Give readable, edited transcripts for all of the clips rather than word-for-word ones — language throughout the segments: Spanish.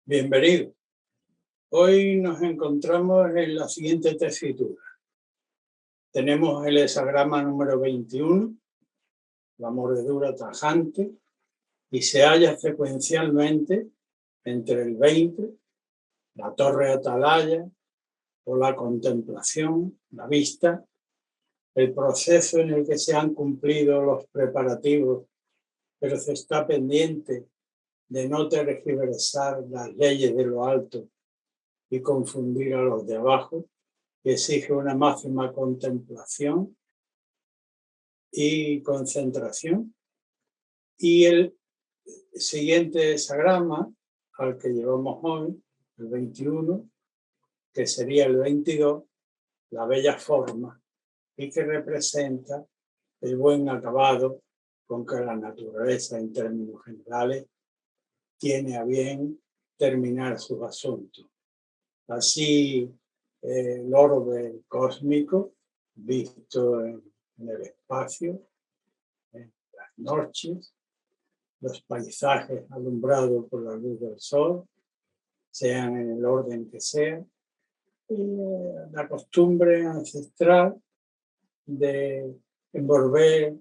Bienvenido. Hoy nos encontramos en la siguiente tesitura. Tenemos el hexagrama número 21, la mordedura tajante, y se halla secuencialmente entre el 20, la torre atalaya o la contemplación, la vista, el proceso en el que se han cumplido los preparativos, pero se está pendiente de no tergiversar las leyes de lo alto y confundir a los de abajo, que exige una máxima contemplación y concentración. Y el siguiente hexagrama al que llevamos hoy, el 21, que sería el 22, la bella forma, y que representa el buen acabado con que la naturaleza, en términos generales, tiene a bien terminar sus asuntos. Así, el orbe cósmico, visto en el espacio, en las noches, los paisajes alumbrados por la luz del sol, sean en el orden que sea, y la costumbre ancestral de envolver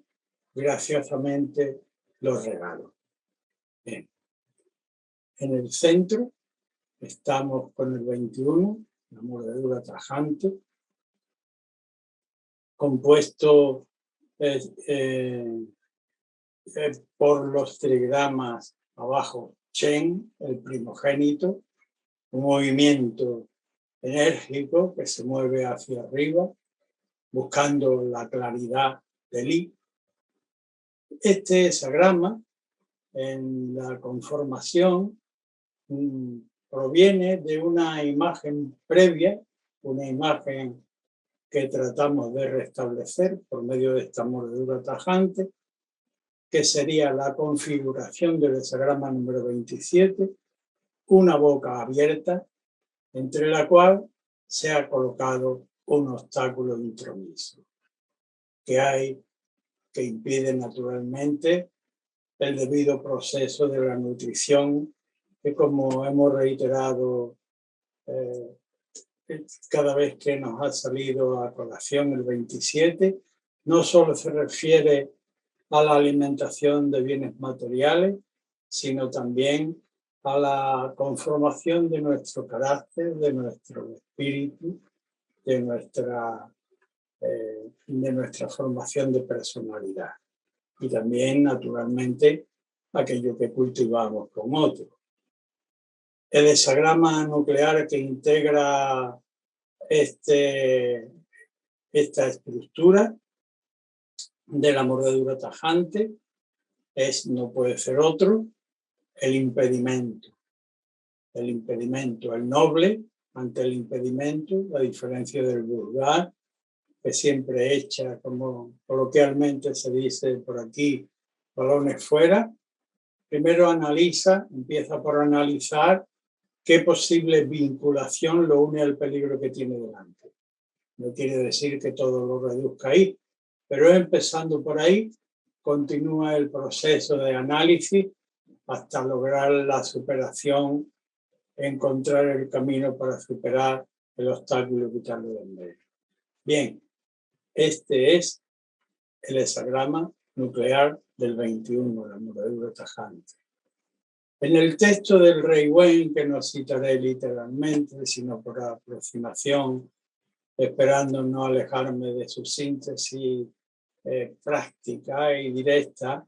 graciosamente los regalos. Bien. En el centro estamos con el 21, la mordedura tajante, compuesto por los trigramas abajo, Chen, el primogénito, un movimiento enérgico que se mueve hacia arriba, buscando la claridad del I. Este hexagrama, en la conformación, proviene de una imagen previa, una imagen que tratamos de restablecer por medio de esta mordedura tajante, que sería la configuración del hexagrama número 27, una boca abierta, entre la cual se ha colocado un obstáculo intromiso, que impide naturalmente el debido proceso de la nutrición, que como hemos reiterado cada vez que nos ha salido a colación el 27, no solo se refiere a la alimentación de bienes materiales, sino también a la conformación de nuestro carácter, de nuestro espíritu, de nuestra formación de personalidad. Y también, naturalmente, aquello que cultivamos con otros. El hexagrama nuclear que integra esta estructura de la mordedura tajante no puede ser otro, el impedimento. El impedimento, el noble ante el impedimento, la diferencia del vulgar, que siempre echa, como coloquialmente se dice por aquí, balones fuera. Primero empieza por analizar qué posible vinculación lo une al peligro que tiene delante. No quiere decir que todo lo reduzca ahí, pero empezando por ahí, continúa el proceso de análisis hasta lograr la superación, encontrar el camino para superar el obstáculo y quitarlo de en medio. Bien, este es el hexagrama nuclear del 21, la mordedura tajante. En el texto del Rey Wen, que no citaré literalmente, sino por aproximación, esperando no alejarme de su síntesis práctica y directa,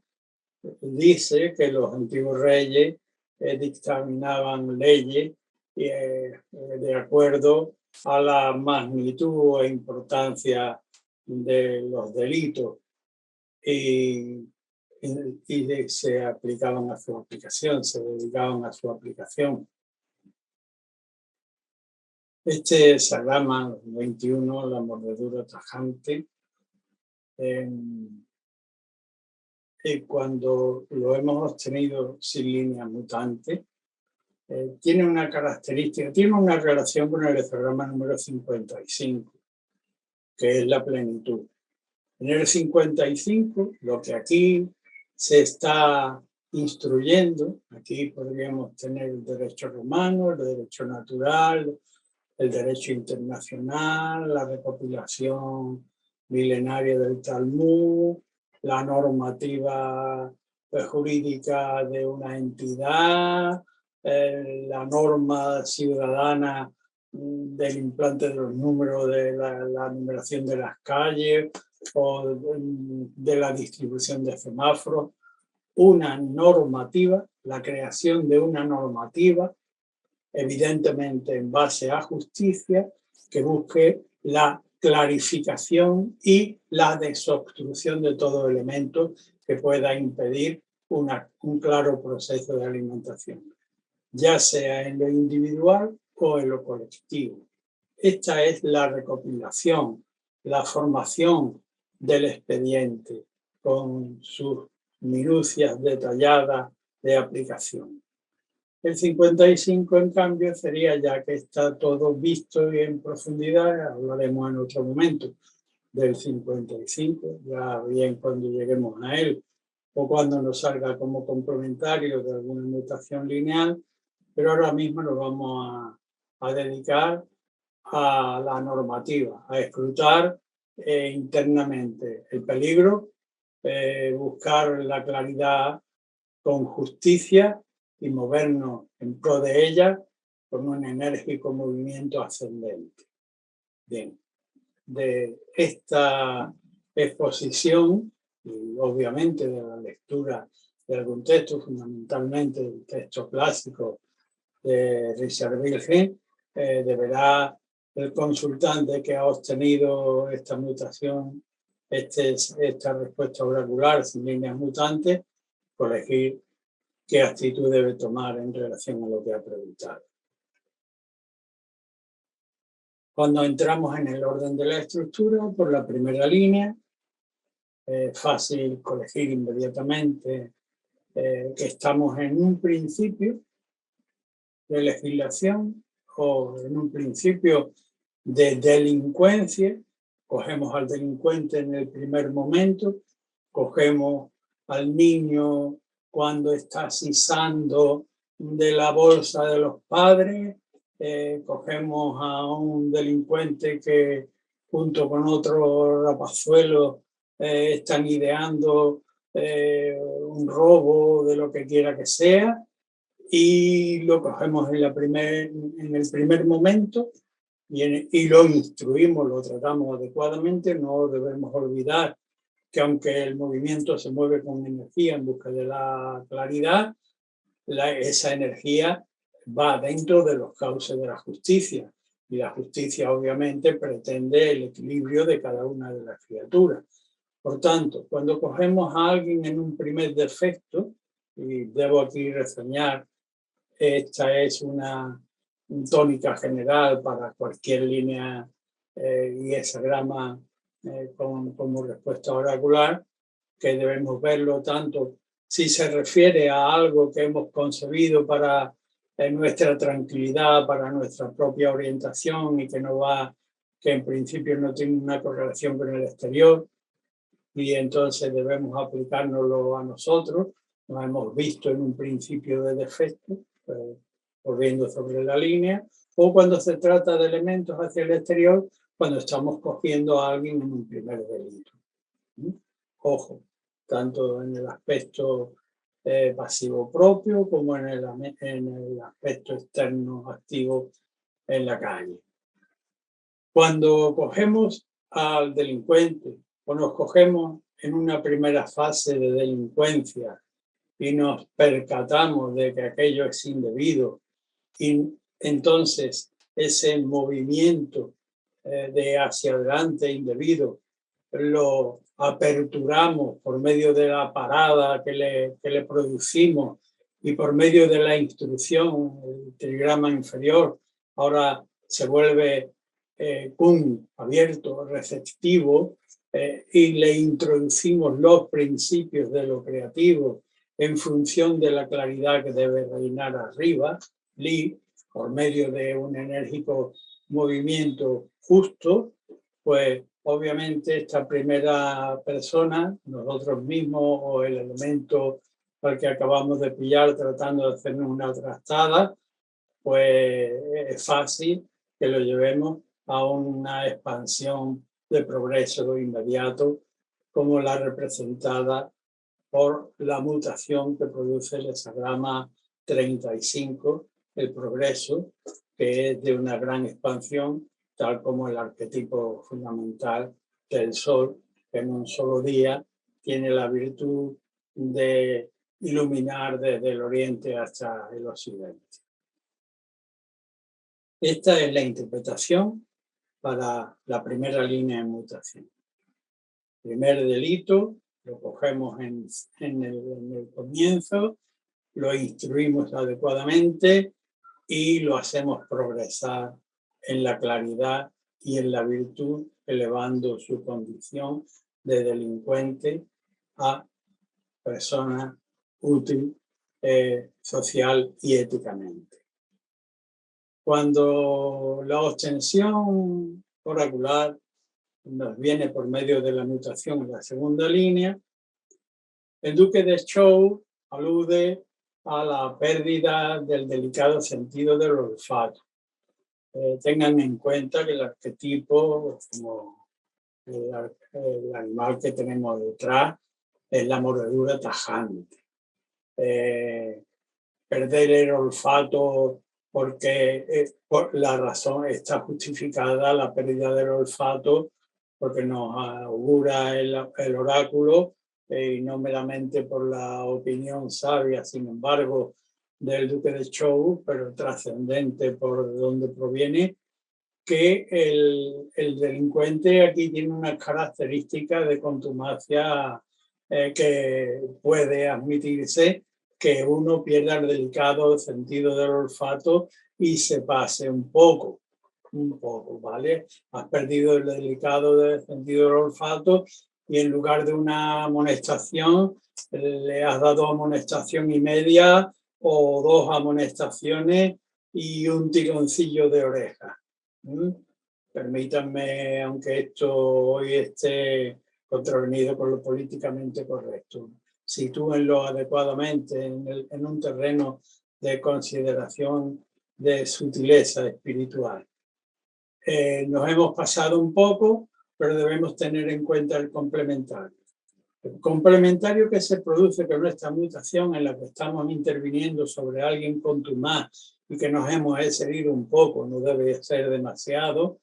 dice que los antiguos reyes dictaminaban leyes de acuerdo a la magnitud e importancia de los delitos y se aplicaban a su aplicación, se dedicaban a su aplicación. Este hexagrama 21, la mordedura tajante, y cuando lo hemos obtenido sin línea mutante, tiene una característica, tiene una relación con el hexagrama número 55, que es la plenitud. En el 55, lo que aquí se está instruyendo. Aquí podríamos tener el derecho romano, el derecho natural, el derecho internacional, la recopilación milenaria del Talmud, la normativa jurídica de una entidad, la norma ciudadana del implante de los números de la numeración de las calles o de la distribución de semáforos. Una normativa, la creación de una normativa, evidentemente en base a justicia, que busque la clarificación y la desobstrucción de todo elemento que pueda impedir un claro proceso de alimentación, ya sea en lo individual o en lo colectivo. Esta es la recopilación, la formación del expediente con sus minucias detalladas de aplicación. El 55, en cambio, sería ya que está todo visto y en profundidad, hablaremos en otro momento del 55, ya bien cuando lleguemos a él, o cuando nos salga como complementario de alguna notación lineal, pero ahora mismo nos vamos a dedicar a la normativa, a escrutar internamente el peligro, buscar la claridad con justicia y movernos en pro de ella con un enérgico movimiento ascendente. Bien, de esta exposición y obviamente de la lectura de algún texto, fundamentalmente el texto clásico de Richard Wilhelm, deberá el consultante que ha obtenido esta mutación, esta respuesta oracular sin líneas mutantes, corregir qué actitud debe tomar en relación a lo que ha preguntado. Cuando entramos en el orden de la estructura, por la primera línea, es fácil corregir inmediatamente que estamos en un principio de legislación o en un principio de delincuencia. Cogemos al delincuente en el primer momento, cogemos al niño cuando está sisando de la bolsa de los padres, cogemos a un delincuente que junto con otro rapazuelo están ideando un robo de lo que quiera que sea, y lo cogemos en el primer momento y lo instruimos, lo tratamos adecuadamente. No debemos olvidar que aunque el movimiento se mueve con energía en busca de la claridad, esa energía va dentro de los cauces de la justicia, y la justicia obviamente pretende el equilibrio de cada una de las criaturas. Por tanto, cuando cogemos a alguien en un primer defecto, y debo aquí reseñar, esta es una tónica general para cualquier línea y hexagrama como respuesta oracular, que debemos verlo tanto si se refiere a algo que hemos concebido para nuestra tranquilidad, para nuestra propia orientación, y que en principio no tiene una correlación con el exterior, y entonces debemos aplicárnoslo a nosotros. Nos hemos visto en un principio de defecto, volviendo sobre la línea, o cuando se trata de elementos hacia el exterior, cuando estamos cogiendo a alguien en un primer delito. Ojo, tanto en el aspecto pasivo propio como en el aspecto externo activo en la calle. Cuando cogemos al delincuente o nos cogemos en una primera fase de delincuencia y nos percatamos de que aquello es indebido, y entonces ese movimiento de hacia adelante indebido lo aperturamos por medio de la parada que le producimos y por medio de la instrucción, el trigrama inferior ahora se vuelve abierto, receptivo, y le introducimos los principios de lo creativo en función de la claridad que debe reinar arriba, por medio de un enérgico movimiento justo, pues obviamente esta primera persona, nosotros mismos o el elemento al que acabamos de pillar tratando de hacernos una trastada, pues es fácil que lo llevemos a una expansión de progreso inmediato, como la representada por la mutación que produce el hexagrama 35, el progreso, que es de una gran expansión, tal como el arquetipo fundamental del Sol, que en un solo día tiene la virtud de iluminar desde el oriente hasta el occidente. Esta es la interpretación para la primera línea de mutación. Primer delito, lo cogemos en el comienzo, lo instruimos adecuadamente y lo hacemos progresar en la claridad y en la virtud, elevando su condición de delincuente a persona útil social y éticamente. Cuando la obtención oracular nos viene por medio de la mutación en la segunda línea, el duque de Zhou alude a la pérdida del delicado sentido del olfato. Tengan en cuenta que el arquetipo, como el animal que tenemos detrás, es la mordedura tajante. Perder el olfato porque por la razón está justificada la pérdida del olfato porque nos augura el oráculo y no meramente por la opinión sabia, sin embargo, del duque de Zhou, pero trascendente por donde proviene, que el delincuente aquí tiene unas características de contumacia que puede admitirse que uno pierda el delicado sentido del olfato y se pase un poco, ¿vale? Has perdido el delicado sentido del olfato y en lugar de una amonestación le has dado amonestación y media o 2 amonestaciones y un tironcillo de oreja. Permítanme, aunque esto hoy esté contravenido con lo políticamente correcto, sitúenlo adecuadamente en un terreno de consideración de sutileza espiritual. Nos hemos pasado un poco, pero debemos tener en cuenta el complementario. El complementario que se produce con esta mutación en la que estamos interviniendo sobre alguien contumaz y que nos hemos excedido un poco, no debe ser demasiado,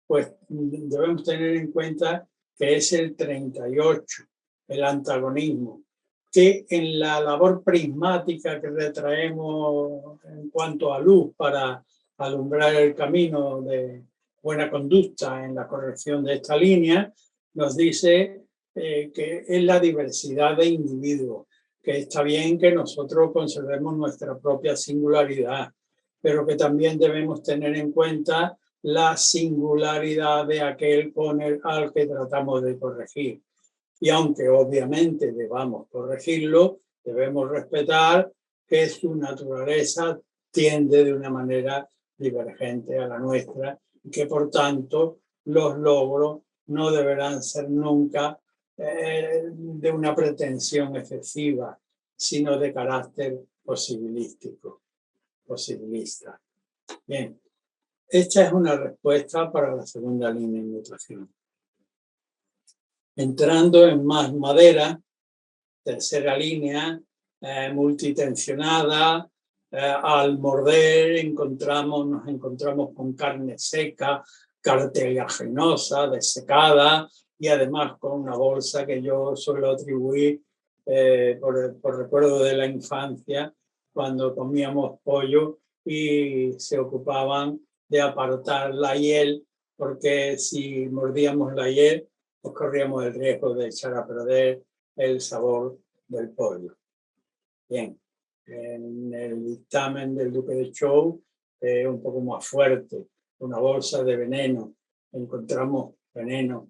pues debemos tener en cuenta que es el 38, el antagonismo, que en la labor prismática que retraemos en cuanto a luz para alumbrar el camino de buena conducta en la corrección de esta línea, nos dice que es la diversidad de individuos, que está bien que nosotros conservemos nuestra propia singularidad, pero que también debemos tener en cuenta la singularidad de aquel al que tratamos de corregir. Y aunque obviamente debamos corregirlo, debemos respetar que su naturaleza tiende de una manera divergente a la nuestra y que por tanto los logros no deberán ser nunca de una pretensión excesiva, sino de carácter posibilista. Bien, esta es una respuesta para la segunda línea de mutación. Entrando en más madera, tercera línea, multitensionada, al morder nos encontramos con carne seca, cartilaginosa, desecada y además con una bolsa que yo suelo atribuir por recuerdo de la infancia cuando comíamos pollo y se ocupaban de apartar la hiel, porque si mordíamos la hiel pues corríamos el riesgo de echar a perder el sabor del pollo. Bien, en el dictamen del duque de Zhou, un poco más fuerte, una bolsa de veneno, encontramos veneno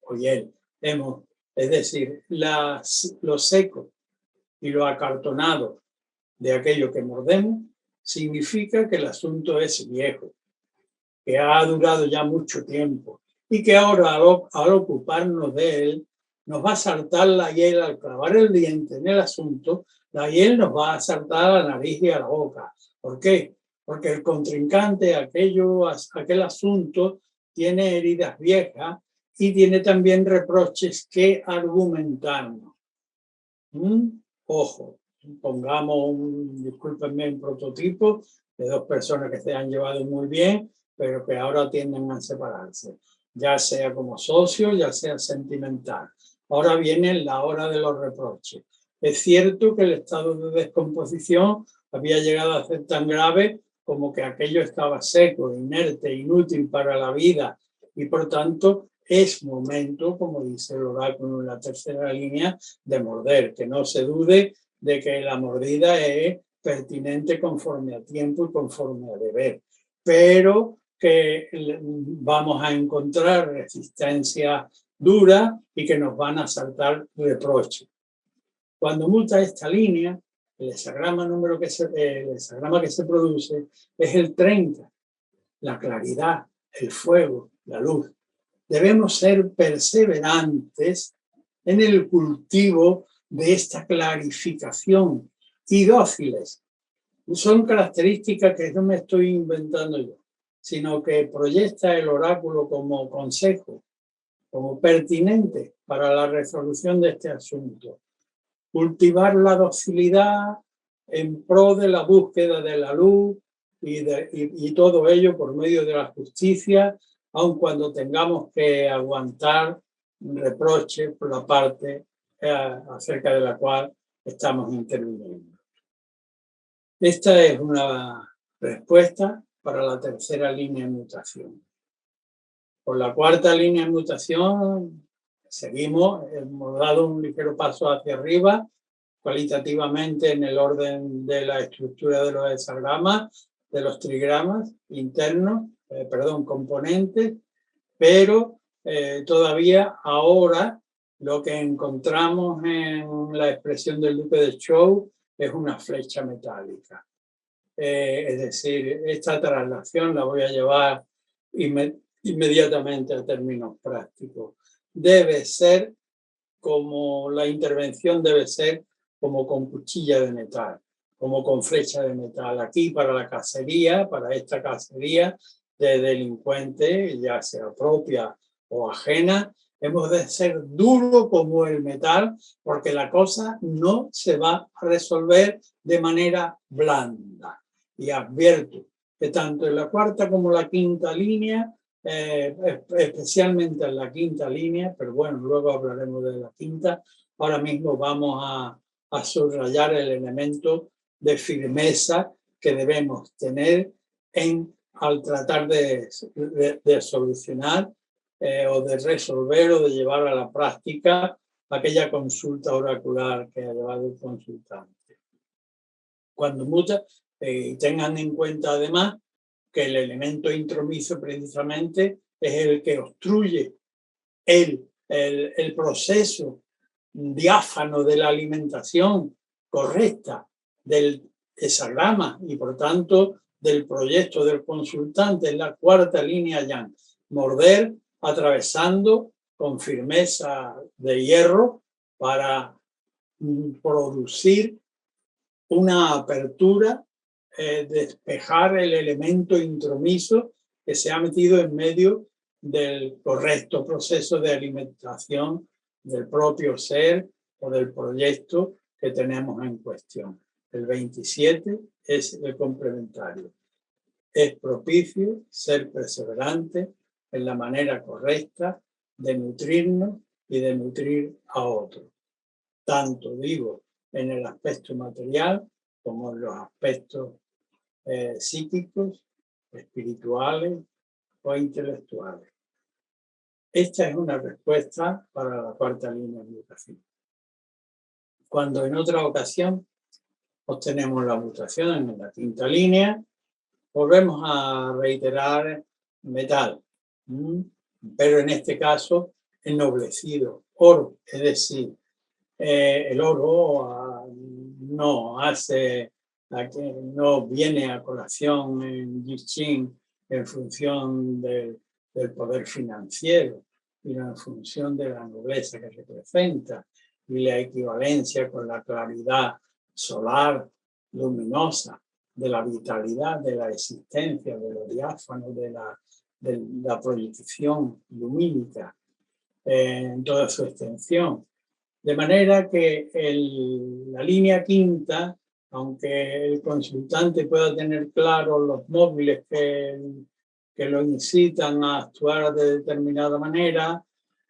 o hiel. Es decir, lo seco y lo acartonado de aquello que mordemos significa que el asunto es viejo, que ha durado ya mucho tiempo y que ahora al ocuparnos de él nos va a saltar la hiel al clavar el diente en el asunto, la hiel nos va a saltar a la nariz y a la boca. ¿Por qué? Porque el contrincante, aquel asunto, tiene heridas viejas y tiene también reproches que argumentarnos. Ojo, pongamos discúlpenme, un prototipo de dos personas que se han llevado muy bien, pero que ahora tienden a separarse, ya sea como socios, ya sea sentimental. Ahora viene la hora de los reproches. Es cierto que el estado de descomposición había llegado a ser tan grave como que aquello estaba seco, inerte, inútil para la vida y por tanto es momento, como dice el oráculo en la tercera línea, de morder, que no se dude de que la mordida es pertinente conforme a tiempo y conforme a deber, pero que vamos a encontrar resistencia dura y que nos van a saltar reproches. Cuando muta esta línea, el hexagrama que se produce es el 30, la claridad, el fuego, la luz. Debemos ser perseverantes en el cultivo de esta clarificación y dóciles. Son características que no me estoy inventando yo, sino que proyecta el oráculo como consejo, como pertinente para la resolución de este asunto. Cultivar la docilidad en pro de la búsqueda de la luz y todo ello por medio de la justicia, aun cuando tengamos que aguantar reproches por la parte acerca de la cual estamos interviniendo. Esta es una respuesta para la tercera línea de mutación. Por la cuarta línea de mutación seguimos, hemos dado un ligero paso hacia arriba, cualitativamente en el orden de la estructura de los hexagramas, de los trigramas internos, componentes, pero todavía ahora lo que encontramos en la expresión del Duque de Zhou es una flecha metálica. Es decir, esta traslación la voy a llevar inmediatamente a términos prácticos. Debe ser como la intervención debe ser como con cuchilla de metal, como con flecha de metal. Aquí para la cacería, para esta cacería de delincuentes, ya sea propia o ajena, hemos de ser duro como el metal, porque la cosa no se va a resolver de manera blanda. Y advierto que tanto en la cuarta como la quinta línea, especialmente en la quinta línea, pero bueno, luego hablaremos de la quinta, ahora mismo vamos a subrayar el elemento de firmeza que debemos tener al tratar de solucionar o de resolver o de llevar a la práctica aquella consulta oracular que ha llevado el consultante. Cuando muchas, tengan en cuenta además que el elemento intromiso precisamente es el que obstruye el proceso diáfano de la alimentación correcta del hexagrama y por tanto del proyecto del consultante en la cuarta línea yang. Morder atravesando con firmeza de hierro para producir una apertura, despejar el elemento intromiso que se ha metido en medio del correcto proceso de alimentación del propio ser o del proyecto que tenemos en cuestión. El 27 es el complementario. Es propicio ser perseverante en la manera correcta de nutrirnos y de nutrir a otros. Tanto digo en el aspecto material como en los aspectos psíquicos, espirituales o intelectuales. Esta es una respuesta para la cuarta línea de mutación. Cuando en otra ocasión obtenemos la mutación en la quinta línea, volvemos a reiterar metal, pero en este caso ennoblecido, oro, es decir, el oro no viene a colación en I Ching en función del poder financiero, y en función de la nobleza que representa y la equivalencia con la claridad solar luminosa, de la vitalidad, de la existencia, de lo diáfano, de la proyección lumínica en toda su extensión. De manera que la línea quinta, aunque el consultante pueda tener claros los móviles que lo incitan a actuar de determinada manera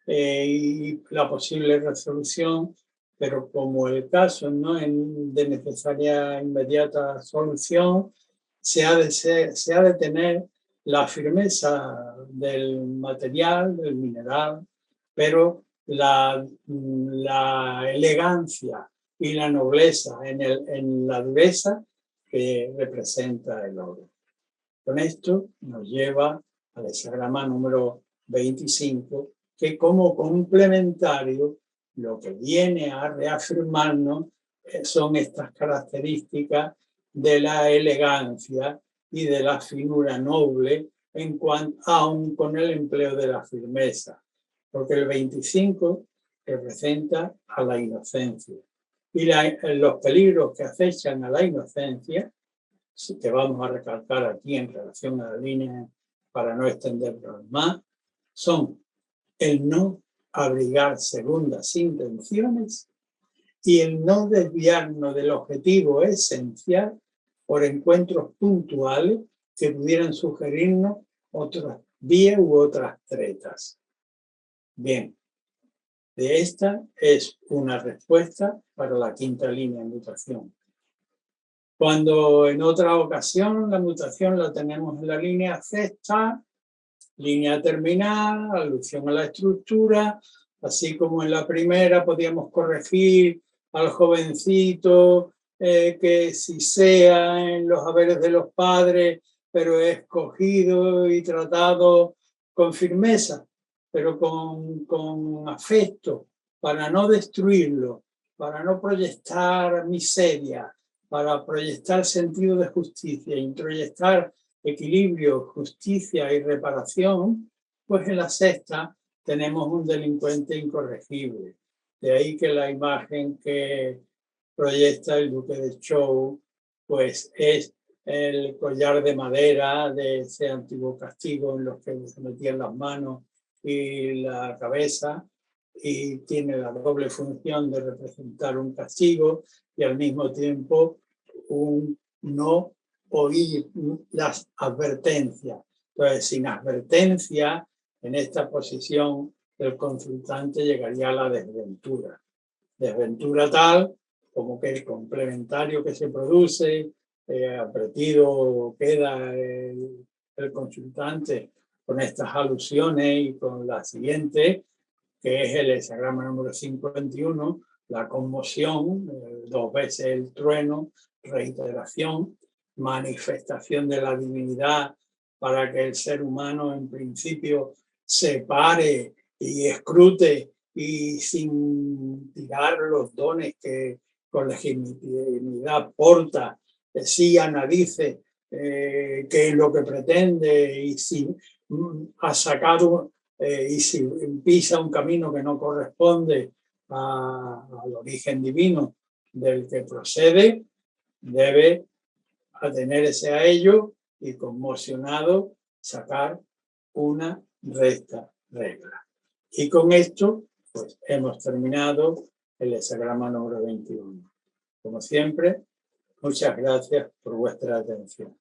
y la posible resolución, pero como el caso no es de necesaria inmediata solución, se ha de tener la firmeza del material, del mineral, pero la elegancia y la nobleza en la dureza que representa el oro. Con esto nos lleva al hexagrama número 25, que como complementario lo que viene a reafirmarnos son estas características de la elegancia y de la finura noble, aun con el empleo de la firmeza, porque el 25 representa a la inocencia. Y los peligros que acechan a la inocencia, que vamos a recalcar aquí en relación a la línea para no extendernos más, son el no abrigar segundas intenciones y el no desviarnos del objetivo esencial por encuentros puntuales que pudieran sugerirnos otras vías u otras tretas. Bien, de esta es una respuesta para la quinta línea de mutación. Cuando en otra ocasión la mutación la tenemos en la línea sexta, línea terminal, alusión a la estructura, así como en la primera podíamos corregir al jovencito que si sea en los haberes de los padres, pero es escogido y tratado con firmeza, pero con afecto, para no destruirlo, para no proyectar miseria, para proyectar sentido de justicia, introyectar equilibrio, justicia y reparación, pues en la sexta tenemos un delincuente incorregible. De ahí que la imagen que proyecta el duque de Zhou, pues es el collar de madera de ese antiguo castigo en los que se metían las manos y la cabeza, y tiene la doble función de representar un castigo y al mismo tiempo un no oír las advertencias. Entonces, sin advertencia, en esta posición, el consultante llegaría a la desventura. Desventura tal como que el complementario que se produce, apretido queda el consultante con estas alusiones y con la siguiente, que es el hexagrama número 51, la conmoción, 2 veces el trueno, reiteración, manifestación de la divinidad para que el ser humano en principio se pare y escrute y sin tirar los dones que con legitimidad porta, sí analice qué es lo que pretende y si ha sacado y si pisa un camino que no corresponde al origen divino del que procede, debe atenerse a ello y conmocionado sacar una recta regla. Y con esto, pues hemos terminado el hexagrama número 21. Como siempre, muchas gracias por vuestra atención.